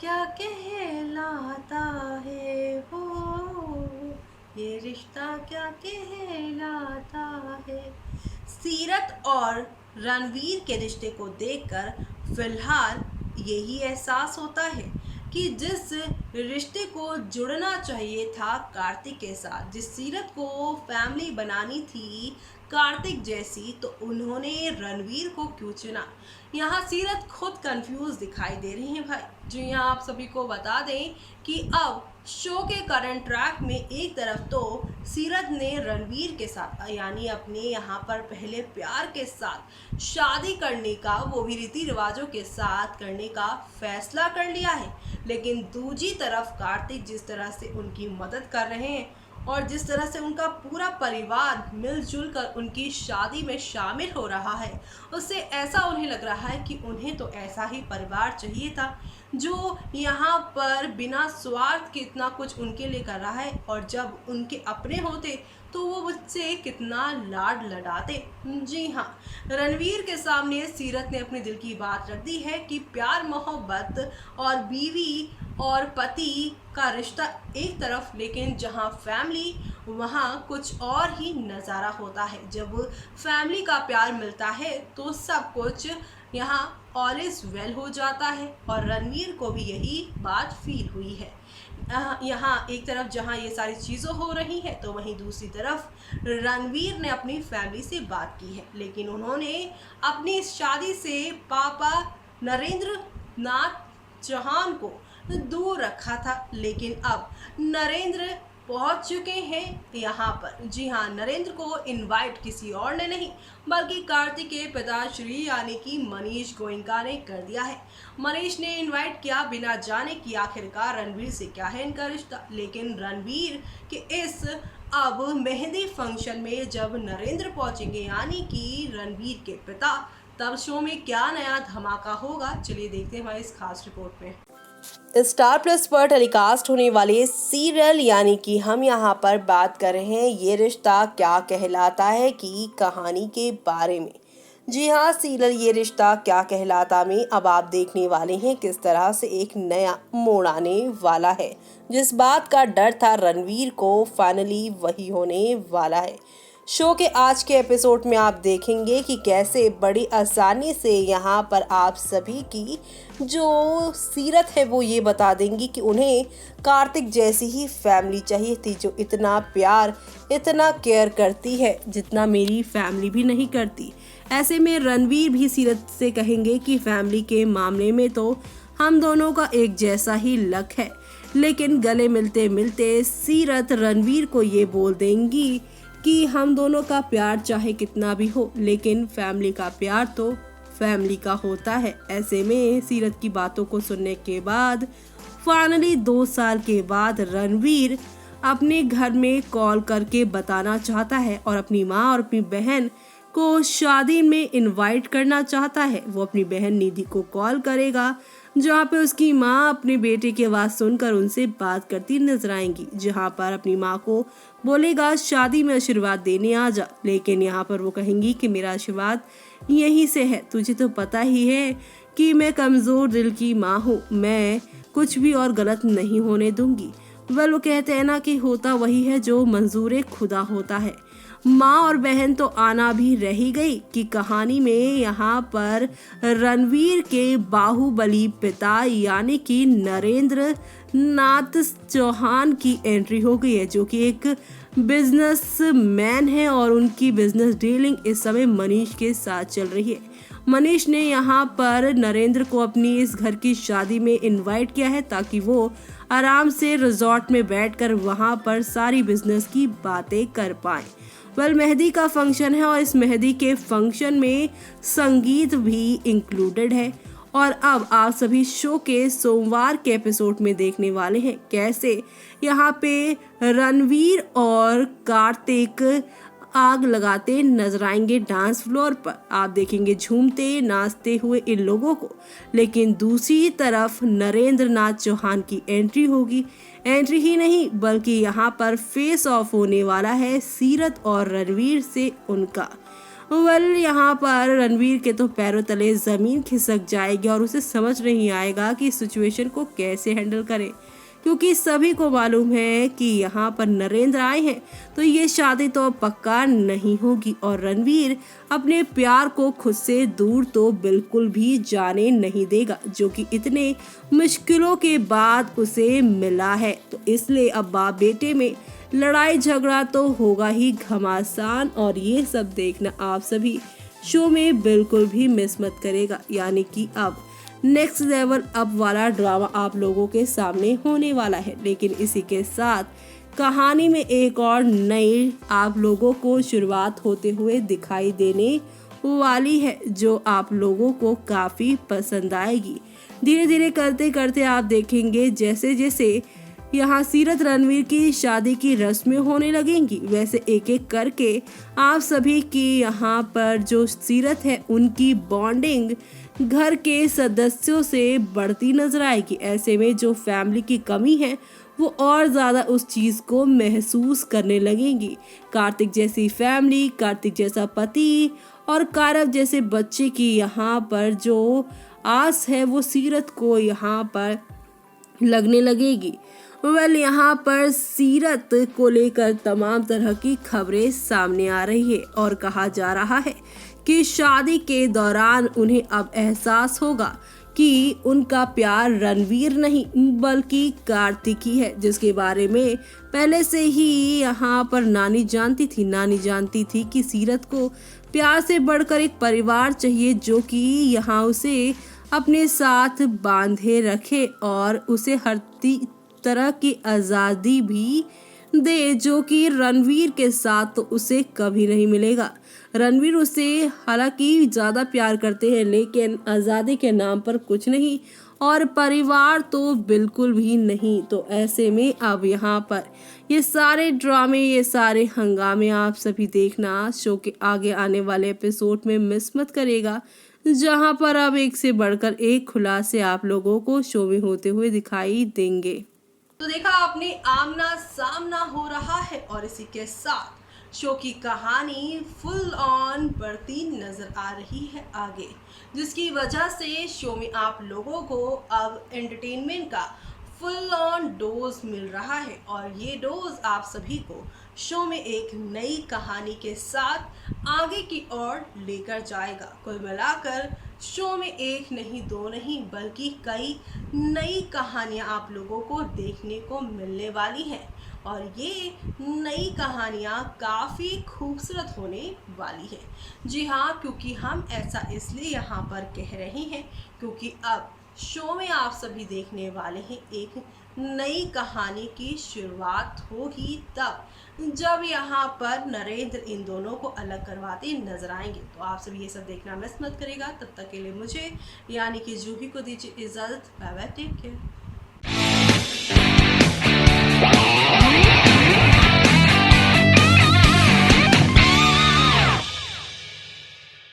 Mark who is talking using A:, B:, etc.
A: क्या कहलाता है वो, ये रिश्ता क्या कहलाता है। सीरत और रणवीर के रिश्ते को देखकर फिलहाल यही एहसास होता है कि जिस रिश्ते को जुड़ना चाहिए था कार्तिक के साथ, जिस सीरत को फैमिली बनानी थी कार्तिक जैसी, तो उन्होंने रणवीर को क्यों चुना। यहाँ सीरत खुद कंफ्यूज दिखाई दे रही है भाई। जी यहाँ आप सभी को बता दें कि अब शो के करंट ट्रैक में एक तरफ तो सीरत ने रणवीर के साथ यानी अपने यहाँ पर पहले प्यार के साथ शादी करने का, वो भी रीति रिवाजों के साथ करने का फैसला कर लिया है, लेकिन दूसरी तरफ कार्तिक जिस तरह से उनकी मदद कर रहे हैं और जिस तरह से उनका पूरा परिवार मिलजुल कर उनकी शादी में शामिल हो रहा है, उससे ऐसा उन्हें लग रहा है कि उन्हें तो ऐसा ही परिवार चाहिए था जो यहाँ पर बिना स्वार्थ के इतना कुछ उनके लिए कर रहा है, और जब उनके अपने होते तो वो मुझसे कितना लाड लडाते। जी हाँ, रणवीर के सामने सीरत ने अपने दिल की बात रख दी है कि प्यार मोहब्बत और बीवी और पति का रिश्ता एक तरफ, लेकिन जहाँ फैमिली वहाँ कुछ और ही नज़ारा होता है। जब फैमिली का प्यार मिलता है तो सब कुछ यहाँ ऑल इज़ वेल हो जाता है, और रणवीर को भी यही बात फील हुई है। यहाँ एक तरफ जहाँ ये सारी चीज़ें हो रही हैं तो वहीं दूसरी तरफ रणवीर ने अपनी फैमिली से बात की है, लेकिन उन्होंने अपनी इस शादी से पापा नरेंद्र नाथ चौहान को दूर रखा था, लेकिन अब नरेंद्र पहुंच चुके हैं यहाँ पर। जी हाँ, नरेंद्र को इनवाइट किसी और ने नहीं बल्कि कार्तिक के पिताश्री यानी कि मनीष गोयनका ने कर दिया है। मनीष ने इनवाइट किया बिना जाने कि आखिरकार रणवीर से क्या है इनका रिश्ता, लेकिन रणवीर के इस अब मेहंदी फंक्शन में जब नरेंद्र पहुंचेंगे यानी कि रणवीर के पिता, तब शो में क्या नया धमाका होगा, चलिए देखते हैं हमारी इस खास रिपोर्ट में।
B: स्टार प्लस पर टेलीकास्ट होने वाले सीरियल यानी कि हम यहाँ पर बात कर रहे हैं ये रिश्ता क्या कहलाता है की कहानी के बारे में। जी हाँ, सीरियल ये रिश्ता क्या कहलाता में अब आप देखने वाले हैं किस तरह से एक नया मोड़ आने वाला है। जिस बात का डर था रणवीर को, फाइनली वही होने वाला है। शो के आज के एपिसोड में आप देखेंगे कि कैसे बड़ी आसानी से यहाँ पर आप सभी की जो सीरत है वो ये बता देंगी कि उन्हें कार्तिक जैसी ही फैमिली चाहिए थी, जो इतना प्यार इतना केयर करती है जितना मेरी फैमिली भी नहीं करती। ऐसे में रणवीर भी सीरत से कहेंगे कि फैमिली के मामले में तो हम दोनों का एक जैसा ही लक है, लेकिन गले मिलते मिलते सीरत रणवीर को ये बोल देंगी कि हम दोनों का प्यार चाहे कितना भी हो, लेकिन फैमिली का प्यार तो फैमिली का होता है। ऐसे में सीरत की बातों को सुनने के बाद फाइनली 2 साल के बाद रणवीर अपने घर में कॉल करके बताना चाहता है और अपनी माँ और अपनी बहन को शादी में इनवाइट करना चाहता है। वो अपनी बहन निधि को कॉल करेगा, जहाँ पे उसकी माँ अपने बेटे की आवाज़ सुनकर उनसे बात करती नजर आएंगी, जहाँ पर अपनी माँ को बोलेगा शादी में आशीर्वाद देने आ जा, लेकिन यहाँ पर वो कहेंगी कि मेरा आशीर्वाद यहीं से है, तुझे तो पता ही है कि मैं कमज़ोर दिल की माँ हूँ, मैं कुछ भी और गलत नहीं होने दूंगी। वो कहते हैं ना कि होता वही है जो मंजूर खुदा होता है। माँ और बहन तो आना भी रही गई कि कहानी में यहाँ पर रणवीर के बाहुबली पिता यानी कि नरेंद्र नाथ चौहान की एंट्री हो गई है, जो कि एक बिजनेसमैन है और उनकी बिजनेस डीलिंग इस समय मनीष के साथ चल रही है। मनीष ने यहाँ पर नरेंद्र को अपनी इस घर की शादी में इनवाइट किया है ताकि वो आराम से रिजॉर्ट में बैठकर वहाँ पर सारी बिजनेस की बातें कर पाए। मेहंदी का फंक्शन है और इस मेहंदी के फंक्शन में संगीत भी इंक्लूडेड है। और अब आप सभी शो के सोमवार के एपिसोड में देखने वाले हैं कैसे यहाँ पे रणवीर और कार्तिक आग लगाते नजर आएंगे डांस फ्लोर पर। आप देखेंगे झूमते नाचते हुए इन लोगों को, लेकिन दूसरी तरफ नरेंद्र नाथ चौहान की एंट्री होगी। एंट्री ही नहीं बल्कि यहाँ पर फेस ऑफ होने वाला है सीरत और रणवीर से उनका। यहाँ पर रणवीर के तो पैरों तले ज़मीन खिसक जाएगी और उसे समझ नहीं आएगा कि सिचुएशन को कैसे हैंडल करे, क्योंकि सभी को मालूम है कि यहाँ पर नरेंद्र आए हैं तो ये शादी तो पक्का नहीं होगी और रणवीर अपने प्यार को खुद से दूर तो बिल्कुल भी जाने नहीं देगा, जो कि इतने मुश्किलों के बाद उसे मिला है। तो इसलिए अब बाप बेटे में लड़ाई झगड़ा तो होगा ही घमासान, और ये सब देखना आप सभी शो में बिल्कुल भी मिस मत करेगा। यानी कि अब नेक्स्ट लेवल अप वाला ड्रामा आप लोगों के सामने होने वाला है। लेकिन इसी के साथ कहानी में एक और नई आप लोगों को शुरुआत होते हुए दिखाई देने वाली है, जो आप लोगों को काफ़ी पसंद आएगी। धीरे धीरे करते करते आप देखेंगे जैसे जैसे यहाँ सीरत रणवीर की शादी की रस्में होने लगेंगी, वैसे एक एक करके आप सभी की यहाँ पर जो सीरत है उनकी बॉन्डिंग घर के सदस्यों से बढ़ती नजर आएगी। ऐसे में जो फैमिली की कमी है वो और ज़्यादा उस चीज़ को महसूस करने लगेंगी। कार्तिक जैसी फैमिली, कार्तिक जैसा पति और कारव जैसे बच्चे की यहाँ पर जो आस है वो सीरत को यहाँ पर लगने लगेगी। यहाँ पर सीरत को लेकर तमाम तरह की खबरें सामने आ रही है और कहा जा रहा है कि शादी के दौरान उन्हें अब एहसास होगा कि उनका प्यार रणवीर नहीं बल्कि कार्तिक ही है, जिसके बारे में पहले से ही यहाँ पर नानी जानती थी कि सीरत को प्यार से बढ़कर एक परिवार चाहिए, जो कि यहाँ उसे अपने साथ बांधे रखे और उसे हर तरह की आज़ादी भी दे, जो कि रणवीर के साथ तो उसे कभी नहीं मिलेगा। रणवीर उसे हालांकि ज़्यादा प्यार करते हैं, लेकिन आज़ादी के नाम पर कुछ नहीं और परिवार तो बिल्कुल भी नहीं। तो ऐसे में अब यहाँ पर ये सारे ड्रामे, ये सारे हंगामे आप सभी देखना शो के आगे आने वाले एपिसोड में मिस मत करेगा, जहाँ पर अब एक से बढ़कर एक खुलासे आप लोगों को शो में होते हुए दिखाई देंगे।
A: तो देखा आपने, आमना सामना हो रहा है और इसी के साथ शो की कहानी फुल ऑन बढ़ती नजर आ रही है आगे, जिसकी वजह से शो में आप लोगों को अब एंटरटेनमेंट का फुल ऑन डोज मिल रहा है और ये डोज आप सभी को शो में एक नई कहानी के साथ आगे की ओर लेकर जाएगा। कुल मिलाकर शो में एक नहीं, दो नहीं, बल्कि कई नई कहानियां आप लोगों को देखने को मिलने वाली हैं और ये नई कहानियां काफ़ी खूबसूरत होने वाली है। जी हाँ, क्योंकि हम ऐसा इसलिए यहाँ पर कह रहे हैं क्योंकि अब शो में आप सभी देखने वाले हैं एक नई कहानी की शुरुआत होगी तब जब यहाँ पर नरेंद्र इन दोनों को अलग करवाते नजर आएंगे। तो आप सभी ये सब देखना मिस मत करेगा। तब तक के लिए मुझे यानी कि जूही को दीजिए इजाज़त। Bye bye, take care.